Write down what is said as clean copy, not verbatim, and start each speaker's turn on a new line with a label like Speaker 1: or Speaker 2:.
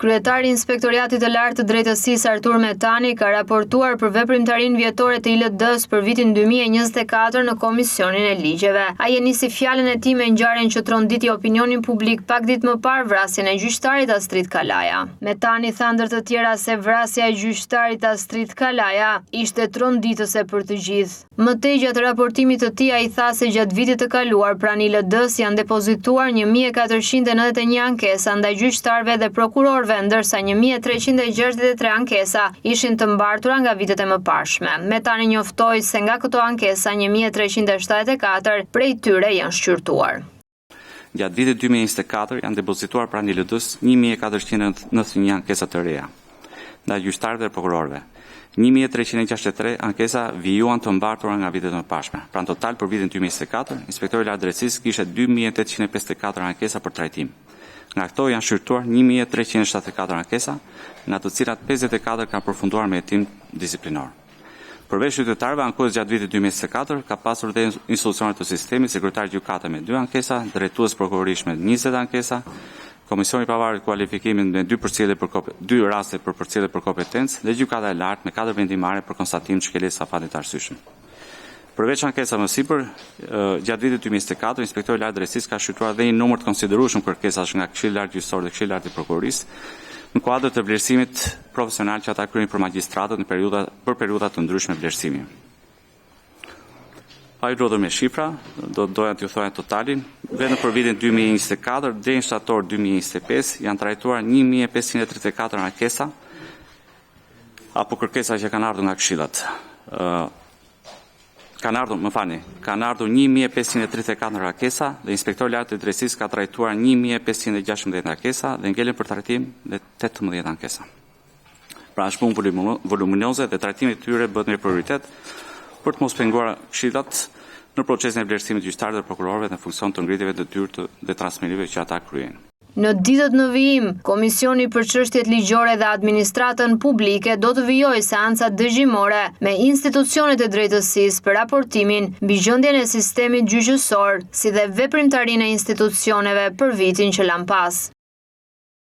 Speaker 1: Kryetari i Inspektoriatit të Lartë të Drejtësisë Artur Metani ka raportuar për veprimtarinë vjetore të ILD-s për vitin 2024 në Komisionin e Ligjeve. Ai e nisi fjalën e tij me ngjarjen që tronditi opinionin publik pak ditë më parë vrasjen e gjyqtarit Astrid Kalaja. Metani tha ndër të tjera se vrasja e gjyqtarit Astrid Kalaja ishte tronditëse për të gjithë. Më tej gjatë raportimit të tij ai tha se gjatë vitit të kaluar pranë ILD-s janë depozituar 1491 ankesa ndaj gjyqtarëve dhe prokurorëve, ndërsa 1363 ankesa ishin të mbartura nga vitet e mëparshme. Metani njoftoi se nga këto ankesa 1374 prej tyre janë shqyrtuar.
Speaker 2: Gjatë vitit 2024 janë depozituar pranë ILD-s 1491 ankesa të reja ndaj gjyqtarëve dhe prokurorëve. 1363 ankesa vijuan të mbartura nga vitet e mëparshme. Pra në total për vitin 2024, Inspektori i Lartë Drejtësisë kishte 2854 ankesa për trajtim. Nga këto janë shqyrtuar 1374 ankesa, nga të cilat 54 kanë përfunduar me hetim disiplinor. Përveç qytetarëve ankues gjatë vitit 2024 ka pasur dhe institucionet të sistemit, sekretari gjykate me 2 ankesa, drejtues prokurorish me 20 ankesa, Komisioni i pavarur kualifikimin me 2 raste për përcjellje për kompetencë dhe gjykata e lartë me 4 vendimare për konstatim shkeljes së afatit të arsyeshëm. Përveç ankesa më sipër, gjatë vitit 2024, Inspektori i Lartë Drejtësisë ka shqyrtuar dhe një numër të konsiderueshëm kërkesash nga Këshilli i Lartë Gjyqësor dhe Këshilli i Lartë i Prokurorisë në kuadër të vlerësimit profesional që ata kryejnë për magjistratët për periudha të ndryshme vlerësimi. Pa i rodhur me shifra, doja t'ju thoja totalin, vetëm për vitin 2024 deri në shtator 2025 janë trajtuar 1534 ankesa apo kërkesa që kanë ardhur nga këshillat. Kanë ardhur 1534 ankesa dhe Inspektori i Lartë të Drejtësisë ka trajtuar 1516 ankesa dhe ngelen për trajtim dhe 18 ankesa. Pra është punë voluminoze dhe trajtimi i tyre bëhet me prioritet për të mos penguar këshillat në procesin e vlerësimit gjyqtarëve dhe prokurorëve në funksion të ngritjeve të detyrë dhe transmerive që ata kryejnë.
Speaker 1: Në ditët në vijim, Komisioni për çështjet ligjore dhe administratën publike do të vijojë seanca dëgjimore me institucionet e drejtësisë për raportimin mbi gjendjen e sistemit gjyqësor, si dhe veprimtarinë e institucioneve për vitin që lan pas.